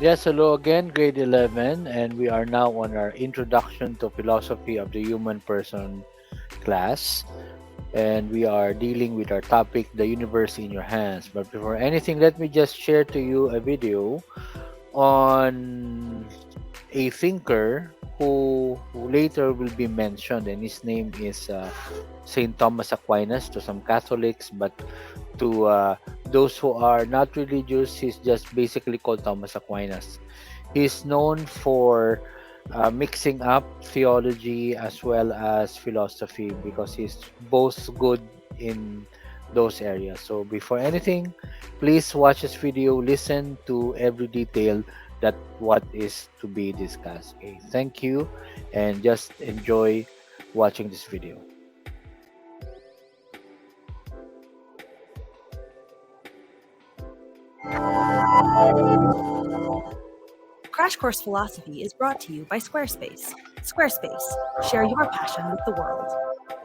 Yes, hello again, grade 11, and we are now on our Introduction to Philosophy of the Human Person class. And we are dealing with our topic, the universe in your hands. But before anything, let me just share to you a video on a thinker who later will be mentioned, and his name is Saint Thomas Aquinas to some Catholics, but to those who are not religious, he's just basically called Thomas Aquinas. He's known for mixing up theology as well as philosophy because he's both good in those areas. So before anything, please watch this video, listen to every detail that what is to be discussed. Okay, thank you, and just enjoy watching this video. Crash Course Philosophy is brought to you by Squarespace. Squarespace, share your passion with the world.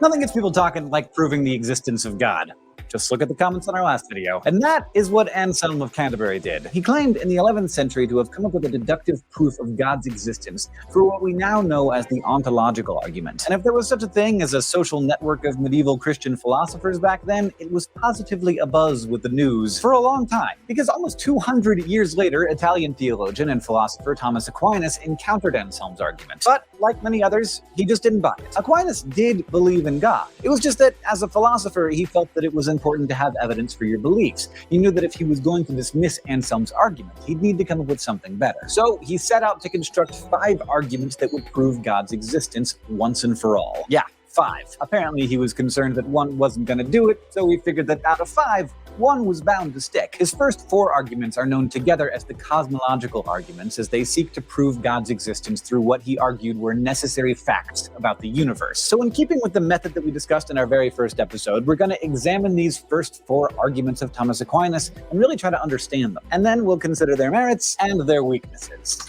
Nothing gets people talking like proving the existence of God. Just look at the comments on our last video. And that is what Anselm of Canterbury did. He claimed in the 11th century to have come up with a deductive proof of God's existence for what we now know as the ontological argument. And if there was such a thing as a social network of medieval Christian philosophers back then, it was positively abuzz with the news for a long time. Because almost 200 years later, Italian theologian and philosopher Thomas Aquinas encountered Anselm's argument. But like many others, he just didn't buy it. Aquinas did believe in God. It was just that as a philosopher, he felt that it was important to have evidence for your beliefs. He knew that if he was going to dismiss Anselm's argument, he'd need to come up with something better. So he set out to construct 5 arguments that would prove God's existence once and for all. Yeah, 5. Apparently he was concerned that one wasn't going to do it, so he figured that out of 5, one was bound to stick. His first 4 arguments are known together as the cosmological arguments, as they seek to prove God's existence through what he argued were necessary facts about the universe. So in keeping with the method that we discussed in our very first episode, we're going to examine these first 4 arguments of Thomas Aquinas and really try to understand them. And then we'll consider their merits and their weaknesses.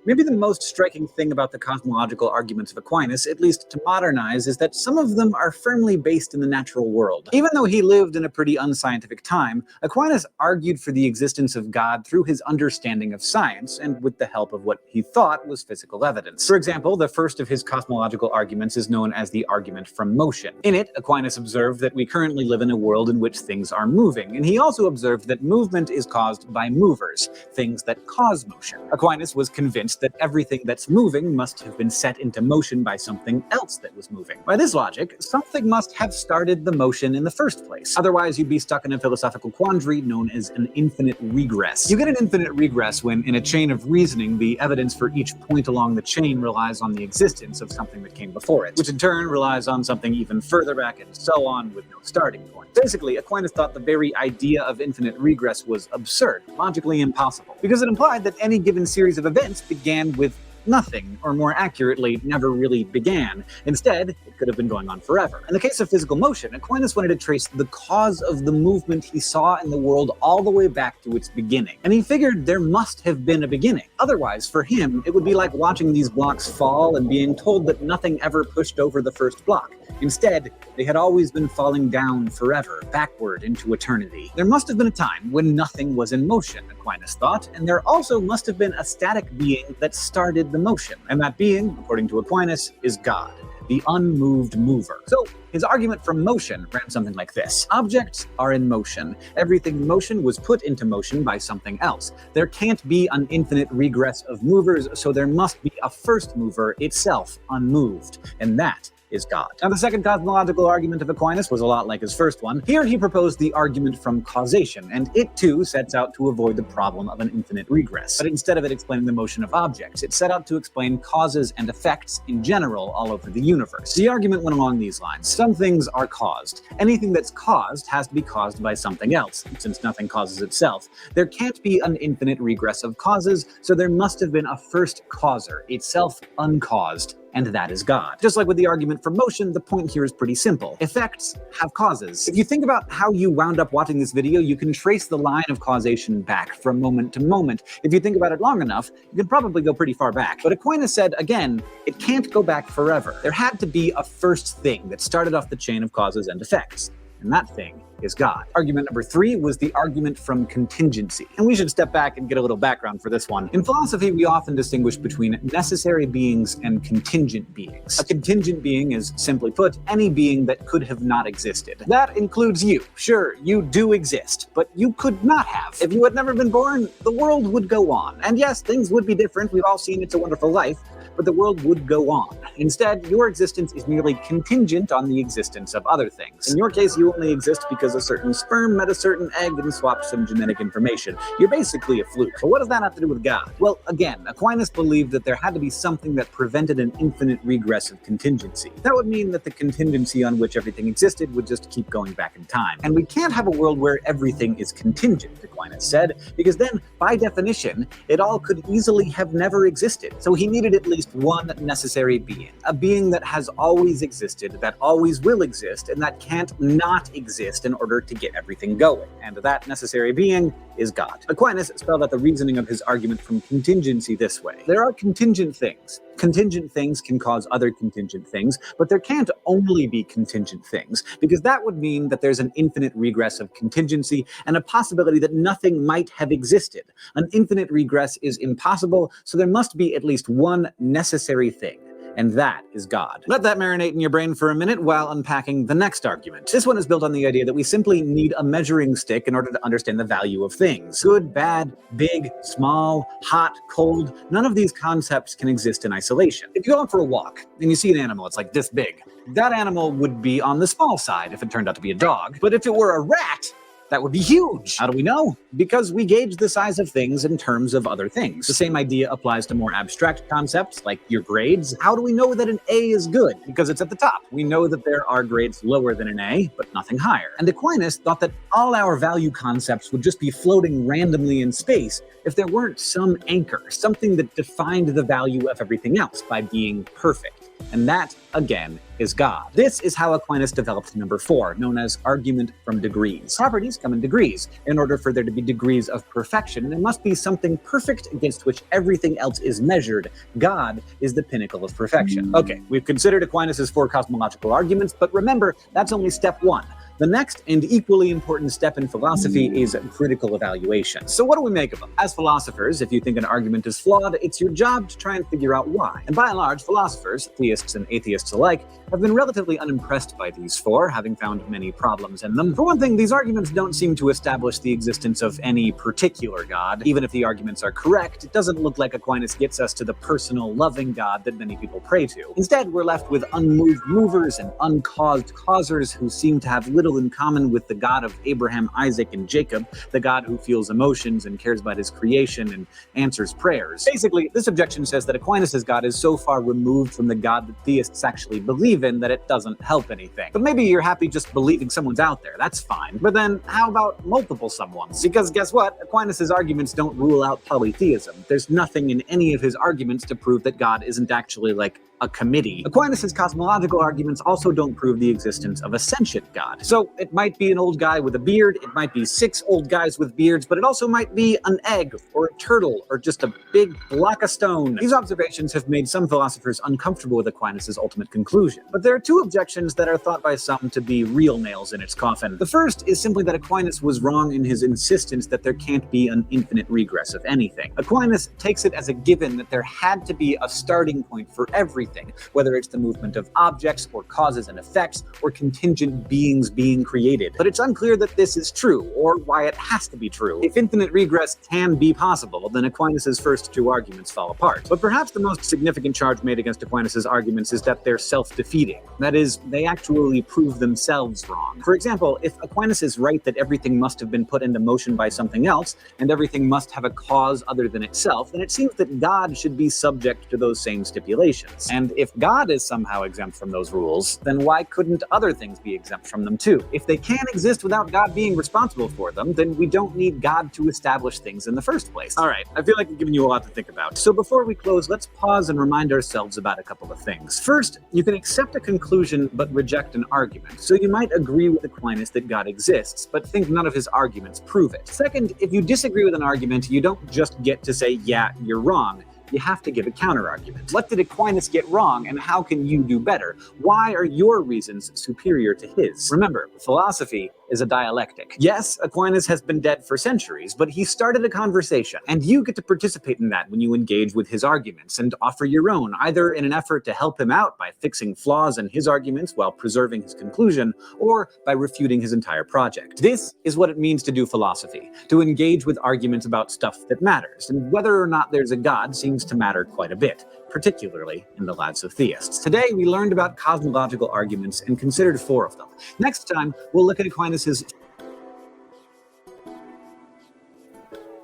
Maybe the most striking thing about the cosmological arguments of Aquinas, at least to modern eyes, is that some of them are firmly based in the natural world. Even though he lived in a pretty unscientific time, Aquinas argued for the existence of God through his understanding of science and with the help of what he thought was physical evidence. For example, the first of his cosmological arguments is known as the argument from motion. In it, Aquinas observed that we currently live in a world in which things are moving, and he also observed that movement is caused by movers, things that cause motion. Aquinas was convinced that everything that's moving must have been set into motion by something else that was moving. By this logic, something must have started the motion in the first place. Otherwise, you'd be stuck in a philosophical quandary known as an infinite regress. You get an infinite regress when, in a chain of reasoning, the evidence for each point along the chain relies on the existence of something that came before it, which in turn relies on something even further back, and so on, with no starting point. Basically, Aquinas thought the very idea of infinite regress was absurd, logically impossible, because it implied that any given series of events began with nothing, or more accurately, never really began. Instead, it could have been going on forever. In the case of physical motion, Aquinas wanted to trace the cause of the movement he saw in the world all the way back to its beginning. And he figured there must have been a beginning. Otherwise, for him, it would be like watching these blocks fall and being told that nothing ever pushed over the first block. Instead, they had always been falling down forever, backward into eternity. There must have been a time when nothing was in motion, Aquinas thought, and there also must have been a static being that started the motion. And that being, according to Aquinas, is God, the unmoved mover. So his argument from motion ran something like this. Objects are in motion. Everything in motion was put into motion by something else. There can't be an infinite regress of movers, so there must be a first mover, itself unmoved. And that is God. Now, the second cosmological argument of Aquinas was a lot like his first one. Here he proposed the argument from causation, and it too sets out to avoid the problem of an infinite regress. But instead of it explaining the motion of objects, it set out to explain causes and effects in general all over the universe. The argument went along these lines. Some things are caused. Anything that's caused has to be caused by something else, since nothing causes itself. There can't be an infinite regress of causes, so there must have been a first causer, itself uncaused, and that is God. Just like with the argument for motion, the point here is pretty simple. Effects have causes. If you think about how you wound up watching this video, you can trace the line of causation back from moment to moment. If you think about it long enough, you can probably go pretty far back. But Aquinas said, again, it can't go back forever. There had to be a first thing that started off the chain of causes and effects, and that thing is God. Argument number 3 was the argument from contingency. And we should step back and get a little background for this one. In philosophy, we often distinguish between necessary beings and contingent beings. A contingent being is, simply put, any being that could have not existed. That includes you. Sure, you do exist, but you could not have. If you had never been born, the world would go on. And yes, things would be different. We've all seen It's a Wonderful Life, but the world would go on. Instead, your existence is merely contingent on the existence of other things. In your case, you only exist because a certain sperm met a certain egg and swapped some genetic information. You're basically a fluke. But what does that have to do with God? Well, again, Aquinas believed that there had to be something that prevented an infinite regress of contingency. That would mean that the contingency on which everything existed would just keep going back in time. And we can't have a world where everything is contingent, Aquinas said, because then, by definition, it all could easily have never existed. So he needed at least one necessary being, a being that has always existed, that always will exist, and that can't not exist in order to get everything going. And that necessary being is God. Aquinas spelled out the reasoning of his argument from contingency this way. There are contingent things. Contingent things can cause other contingent things, but there can't only be contingent things, because that would mean that there's an infinite regress of contingency and a possibility that nothing might have existed. An infinite regress is impossible, so there must be at least one necessary thing, and that is God. Let that marinate in your brain for a minute while unpacking the next argument. This one is built on the idea that we simply need a measuring stick in order to understand the value of things. Good, bad, big, small, hot, cold, none of these concepts can exist in isolation. If you go out for a walk and you see an animal, it's like this big. That animal would be on the small side if it turned out to be a dog. But if it were a rat, that would be huge. How do we know? Because we gauge the size of things in terms of other things. The same idea applies to more abstract concepts, like your grades. How do we know that an A is good? Because it's at the top. We know that there are grades lower than an A, but nothing higher. And Aquinas thought that all our value concepts would just be floating randomly in space if there weren't some anchor, something that defined the value of everything else by being perfect. And that, again, is God. This is how Aquinas developed number 4, known as argument from degrees. Properties come in degrees. In order for there to be degrees of perfection, there must be something perfect against which everything else is measured. God is the pinnacle of perfection. Okay, we've considered Aquinas' 4 cosmological arguments, but remember, that's only step 1. The next and equally important step in philosophy is critical evaluation. So what do we make of them? As philosophers, if you think an argument is flawed, it's your job to try and figure out why. And by and large, philosophers, theists and atheists alike, have been relatively unimpressed by these 4, having found many problems in them. For one thing, these arguments don't seem to establish the existence of any particular God. Even if the arguments are correct, it doesn't look like Aquinas gets us to the personal, loving God that many people pray to. Instead, we're left with unmoved movers and uncaused causers who seem to have little in common with the God of Abraham, Isaac, and Jacob, the God who feels emotions and cares about his creation and answers prayers. Basically, this objection says that Aquinas' God is so far removed from the God that theists actually believe in that it doesn't help anything. But maybe you're happy just believing someone's out there, that's fine. But then, how about multiple someones? Because guess what? Aquinas' arguments don't rule out polytheism. There's nothing in any of his arguments to prove that God isn't actually like a committee. Aquinas' cosmological arguments also don't prove the existence of a sentient God. So it might be an old guy with a beard, it might be 6 old guys with beards, but it also might be an egg, or a turtle, or just a big block of stone. These observations have made some philosophers uncomfortable with Aquinas' ultimate conclusion. But there are 2 objections that are thought by some to be real nails in its coffin. The first is simply that Aquinas was wrong in his insistence that there can't be an infinite regress of anything. Aquinas takes it as a given that there had to be a starting point for everything, whether it's the movement of objects or causes and effects or contingent beings being created. But it's unclear that this is true or why it has to be true. If infinite regress can be possible, then Aquinas' first 2 arguments fall apart. But perhaps the most significant charge made against Aquinas' arguments is that they're self-defeating. That is, they actually prove themselves wrong. For example, if Aquinas is right that everything must have been put into motion by something else, and everything must have a cause other than itself, then it seems that God should be subject to those same stipulations. And if God is somehow exempt from those rules, then why couldn't other things be exempt from them too? 2. If they can exist without God being responsible for them, then we don't need God to establish things in the first place. Alright, I feel like I've given you a lot to think about. So before we close, let's pause and remind ourselves about a couple of things. First, you can accept a conclusion but reject an argument. So you might agree with Aquinas that God exists, but think none of his arguments prove it. Second, if you disagree with an argument, you don't just get to say, yeah, you're wrong. You have to give a counter-argument. What did Aquinas get wrong, and how can you do better? Why are your reasons superior to his? Remember, philosophy is a dialectic. Yes, Aquinas has been dead for centuries, but he started a conversation, and you get to participate in that when you engage with his arguments and offer your own, either in an effort to help him out by fixing flaws in his arguments while preserving his conclusion, or by refuting his entire project. This is what it means to do philosophy, to engage with arguments about stuff that matters, and whether or not there's a God seems to matter quite a bit, particularly in the lives of theists. Today, we learned about cosmological arguments and considered 4 of them. Next time, we'll look at Aquinas's...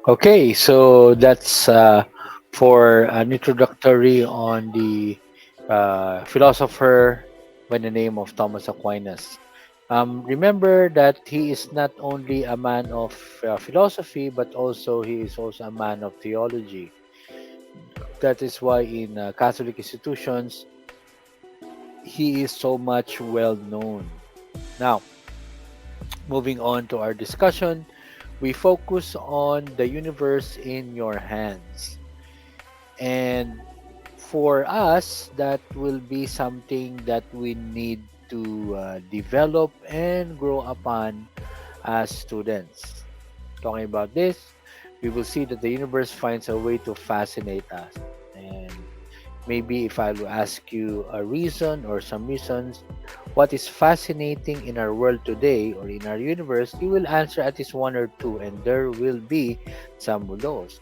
Okay, so that's for an introductory on the philosopher by the name of Thomas Aquinas. Remember that he is not only a man of philosophy, but also he is also a man of theology. That is why in Catholic institutions, he is so much well known. Now, moving on to our discussion, we focus on the universe in your hands. And for us, that will be something that we need to develop and grow upon as students. Talking about this, we will see that the universe finds a way to fascinate us. And maybe if I will ask you a reason or some reasons, what is fascinating in our world today or in our universe, you will answer at least 1 or 2, and there will be some of those.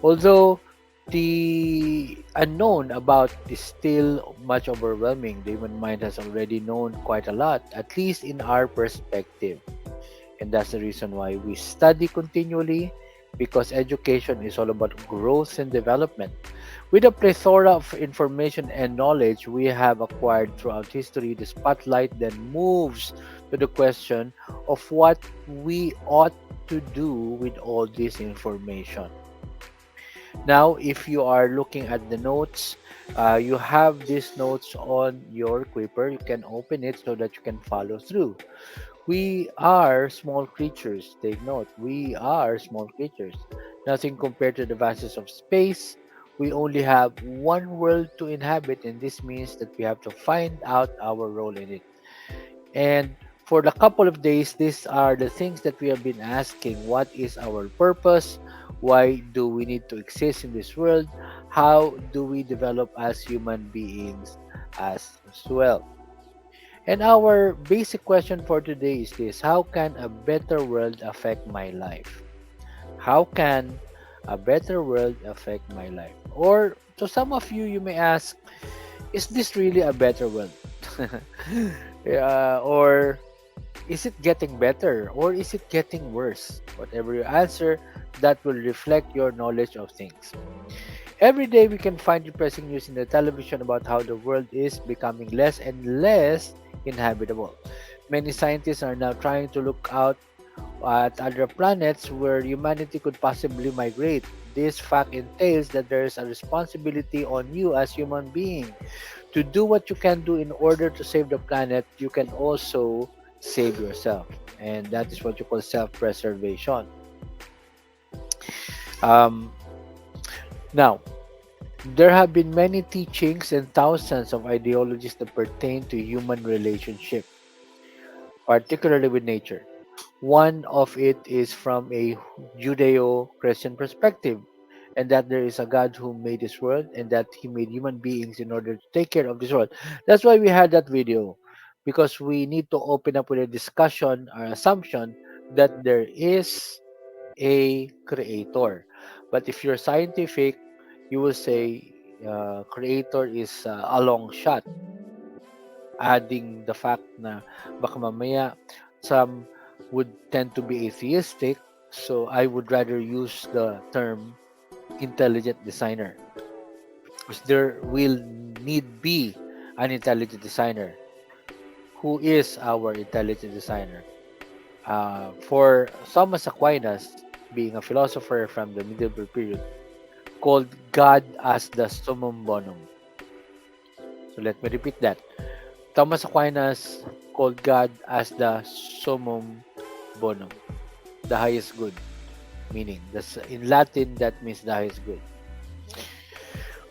Although the unknown about is still much overwhelming, the human mind has already known quite a lot, at least in our perspective. And that's the reason why we study continually, because education is all about growth and development. With a plethora of information and knowledge we have acquired throughout history, the spotlight then moves to the question of what we ought to do with all this information. Now, if you are looking at the notes, you have these notes on your Quipper. You can open it so that you can follow through. We are small creatures. Take note, we are small creatures. Nothing compared to the vastness of space. We only have one world to inhabit, and this means that we have to find out our role in it. And for the couple of days, these are the things that we have been asking. What is our purpose? Why do we need to exist in this world? How do we develop as human beings as well? And our basic question for today is this: how can a better world affect my life? How can a better world affect my life? Or to some of you, you may ask, is this really a better world? Or is it getting better? Or is it getting worse? Whatever you answer, that will reflect your knowledge of things. Every day we can find depressing news in the television about how the world is becoming less and less inhabitable. Many scientists are now trying to look out at other planets where humanity could possibly migrate. This fact entails that there is a responsibility on you as human being to do what you can do in order to save the planet. You can also save yourself, and that is what you call self-preservation. Now, there have been many teachings and thousands of ideologies that pertain to human relationship, particularly with nature. One of it is from a Judeo-Christian perspective, and that there is a God who made this world and that he made human beings in order to take care of this world. That's why we had that video, because we need to open up with a discussion or assumption that there is a creator. But if you're scientific, you will say creator is a long shot, adding the fact na baka mamaya some would tend to be atheistic, so I would rather use the term intelligent designer, because there will need be an intelligent designer who is our intelligent designer. For Thomas Aquinas, being a philosopher from the medieval period, called God as the summum bonum. So let me repeat that. Thomas Aquinas called God as the summum bonum, the highest good. Meaning, in Latin, that means the highest good.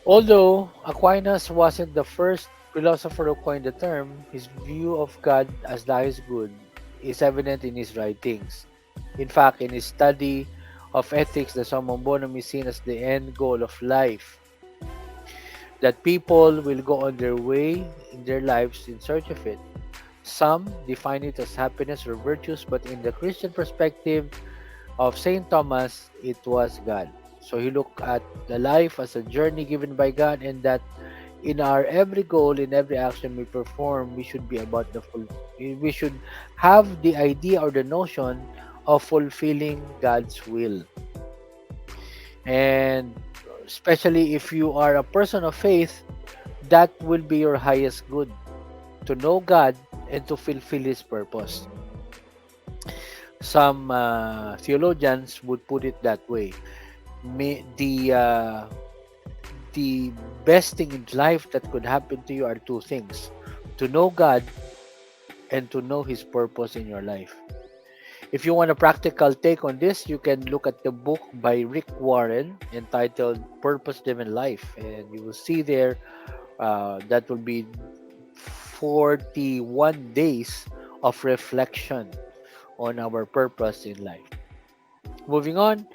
Although Aquinas wasn't the first philosopher who coined the term, his view of God as the highest good is evident in his writings. In fact, in his study of ethics, the summum bonum is seen as the end goal of life. That people will go on their way in their lives in search of it. Some define it as happiness or virtues, but in the Christian perspective of St. Thomas, it was God. So he looked at the life as a journey given by God, and that in our every goal, in every action we perform, we should be about we should have the idea or the notion of fulfilling God's will. And especially if you are a person of faith, that will be your highest good, to know God and to fulfill His purpose. Some theologians would put it that way. The best thing in life that could happen to you are two things: to know God and to know His purpose in your life. If you want a practical take on this, you can look at the book by Rick Warren entitled Purpose Driven Life, and you will see there that will be 41 days of reflection on our purpose in life. Moving on,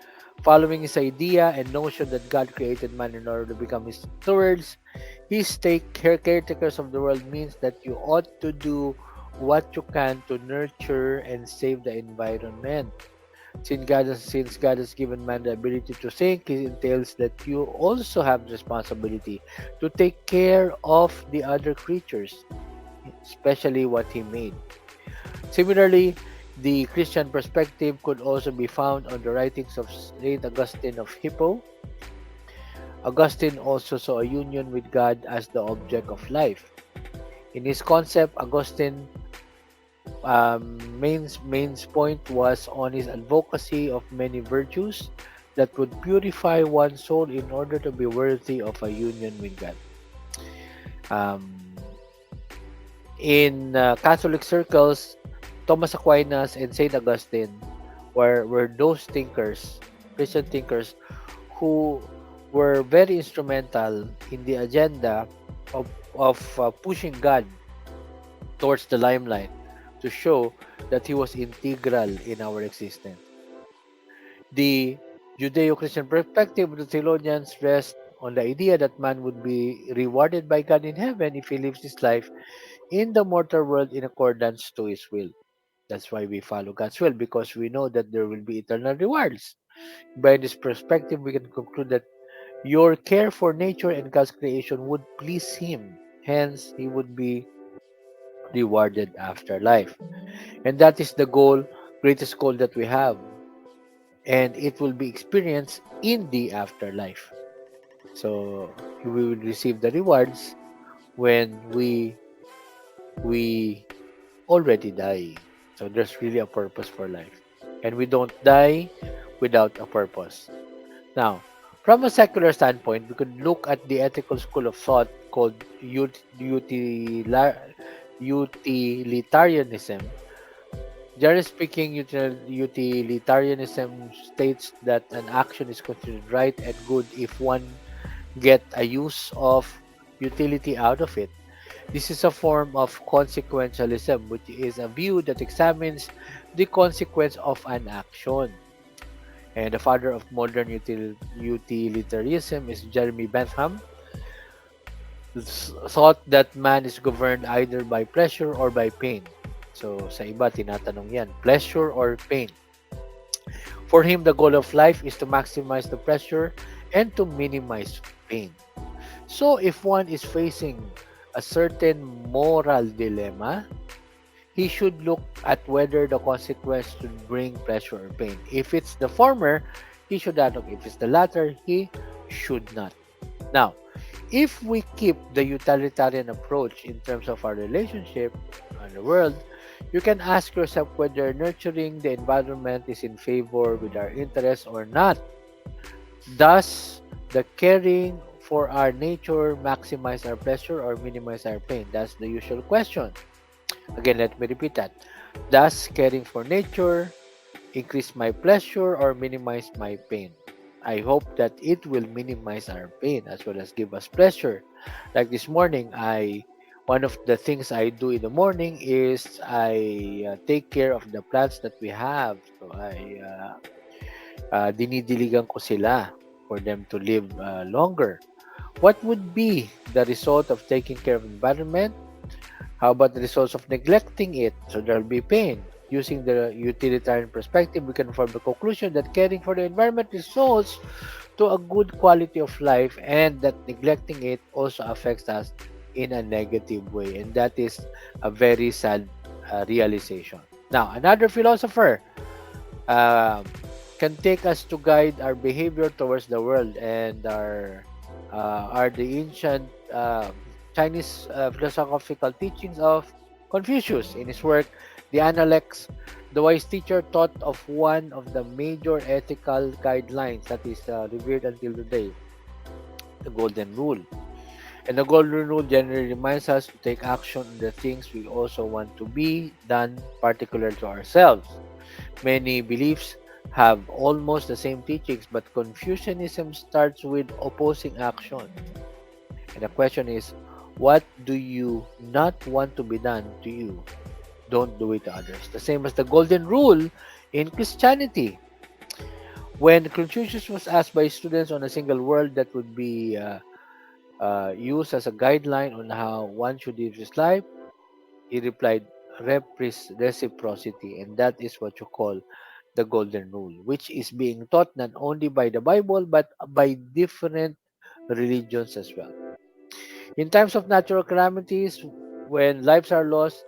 following his idea and notion that God created man in order to become his stewards, his caretakers of the world, means that you ought to do what you can to nurture and save the environment. Since God has given man the ability to think, it entails that you also have the responsibility to take care of the other creatures, especially what He made. Similarly, the Christian perspective could also be found on the writings of Saint Augustine of Hippo. Augustine also saw a union with God as the object of life. In his concept, Augustine main point was on his advocacy of many virtues that would purify one's soul in order to be worthy of a union with God. In Catholic circles, Thomas Aquinas and Saint Augustine were those thinkers, Christian thinkers, who were very instrumental in the agenda of pushing God towards the limelight to show that He was integral in our existence. The Judeo-Christian perspective of the theologians rests on the idea that man would be rewarded by God in heaven if he lives his life in the mortal world in accordance to His will. That's why we follow God's will, because we know that there will be eternal rewards. By this perspective, we can conclude that your care for nature and God's creation would please Him. Hence, He would be rewarded after life. And that is the greatest goal that we have. And it will be experienced in the afterlife. So we will receive the rewards when we already die. So there's really a purpose for life. And we don't die without a purpose. Now, from a secular standpoint, we could look at the ethical school of thought called utilitarianism. Generally speaking, utilitarianism states that an action is considered right and good if one get a use of utility out of it. This is a form of consequentialism, which is a view that examines the consequence of an action. And the father of modern utilitarianism is Jeremy Bentham. Thought that man is governed either by pleasure or by pain. So sa iba, tinatanong yan, pleasure or pain. For him, the goal of life is to maximize the pleasure and to minimize pain. So if one is facing a certain moral dilemma, he should look at whether the consequence should bring pleasure or pain. If it's the former, he should not look. If it's the latter, he should not. Now, if we keep the utilitarian approach in terms of our relationship, on the world, you can ask yourself whether nurturing the environment is in favor with our interests or not. Does the caring for our nature maximize our pleasure or minimize our pain? That's the usual question. Again, let me repeat that. Does caring for nature increase my pleasure or minimize my pain? I hope that it will minimize our pain as well as give us pleasure. Like this morning, I one of the things I do in the morning is I take care of the plants that we have. So I dinidiligan ko sila for them to live longer. What would be the result of taking care of the environment? How about the results of neglecting it? So there will be pain. Using the utilitarian perspective, we can form the conclusion that caring for the environment results to a good quality of life and that neglecting it also affects us in a negative way. And that is a very sad realization. Now, another philosopher uh, can take us to guide our behavior towards the world and are the ancient Chinese philosophical teachings of Confucius. In his work, The Analects, the wise teacher taught of one of the major ethical guidelines that is revered until today, the Golden Rule. And the Golden Rule generally reminds us to take action on the things we also want to be done, particular to ourselves. Many beliefs have almost the same teachings, but Confucianism starts with opposing action. And the question is, what do you not want to be done to you? Don't do it to others. The same as the Golden Rule in Christianity. When Confucius was asked by students on a single word that would be used as a guideline on how one should live his life, he replied, reciprocity. And that is what you call the Golden Rule, which is being taught not only by the Bible but by different religions as well. In times of natural calamities, when lives are lost,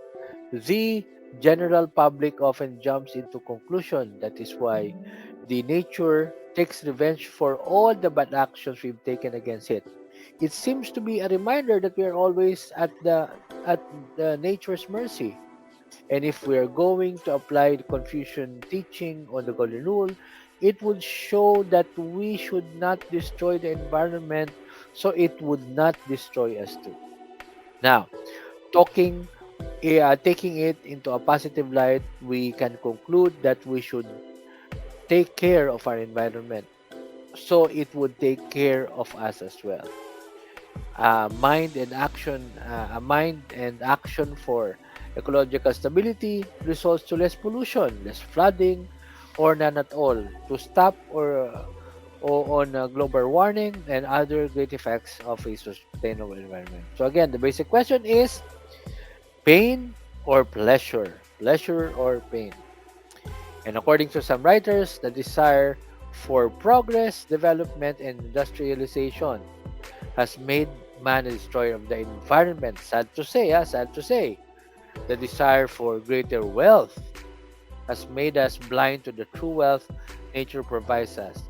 the general public often jumps into conclusion. That is why the nature takes revenge for all the bad actions we've taken against it. It seems to be a reminder that we are always at the nature's mercy. And if we are going to apply the Confucian teaching on the Golden Rule, it would show that we should not destroy the environment so it would not destroy us too. Now, talking taking it into a positive light, we can conclude that we should take care of our environment so it would take care of us as well. A mind and action for ecological stability results to less pollution, less flooding, or none at all. To stop or on global warming and other great effects of a sustainable environment. So again, the basic question is pain or pleasure? Pleasure or pain? And according to some writers, the desire for progress, development, and industrialization has made man a destroyer of the environment. Sad to say, sad to say. The desire for greater wealth has made us blind to the true wealth nature provides us.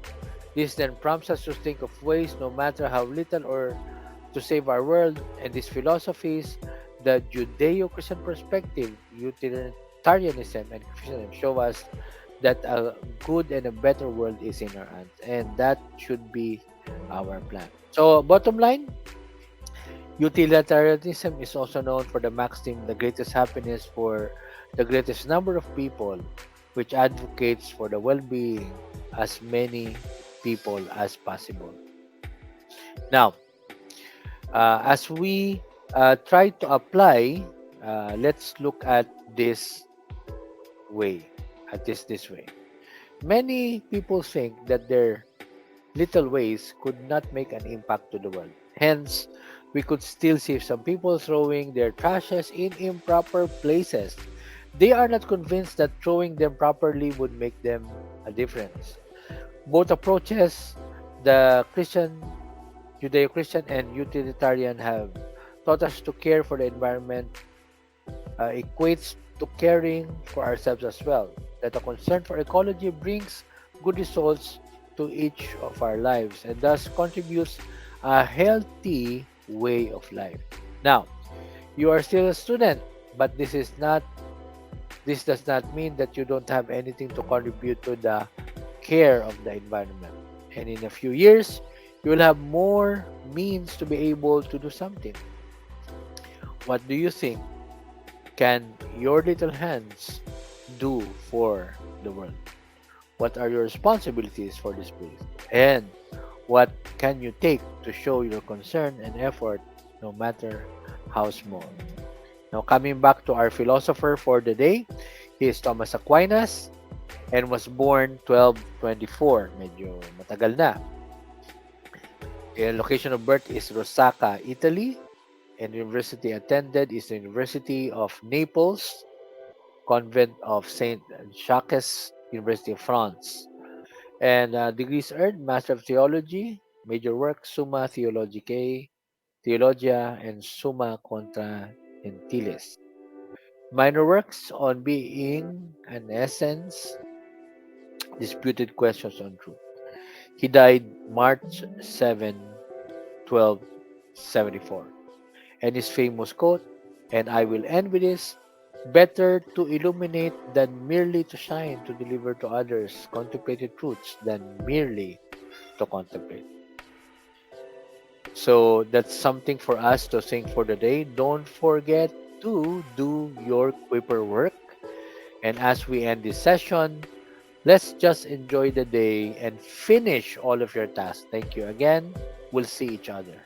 This then prompts us to think of ways, no matter how little, or to save our world. And these philosophies, the Judeo-Christian perspective, utilitarianism, and Confucianism, show us that a good and a better world is in our hands, and that should be our plan. So, bottom line, utilitarianism is also known for the maxim, the greatest happiness for the greatest number of people, which advocates for the well-being as many people as possible. Now, as we try to apply, let's look at this way, this way. Many people think that their little ways could not make an impact to the world. Hence, we could still see some people throwing their trashes in improper places. They are not convinced that throwing them properly would make them a difference. Both approaches, the Christian, Judeo-Christian, and utilitarian, have taught us to care for the environment equates to caring for ourselves as well. That a concern for ecology brings good results to each of our lives and thus contributes a healthy way of life. Now, you are still a student. But this does not mean that you don't have anything to contribute to the care of the environment. And in a few years, you will have more means to be able to do something. What do you think can your little hands do for the world? What are your responsibilities for this place? And what can you take to show your concern and effort, no matter how small? Now, coming back to our philosopher for the day, he is Thomas Aquinas and was born 1224. Medyo matagal na. The location of birth is Rosacca, Italy, and university attended is the University of Naples, Convent of Saint Jacques, University of France. And degrees earned: Master of Theology, major work Summa Theologicae, Theologia, and Summa Contra Gentiles. Minor works on being and essence, disputed questions on truth. He died March 7, 1274. And his famous quote, and I will end with this: better to illuminate than merely to shine, to deliver to others contemplated truths than merely to contemplate. So that's something for us to think for the day. Don't forget to do your Quipper work. And as we end this session, let's just enjoy the day and finish all of your tasks. Thank you again. We'll see each other.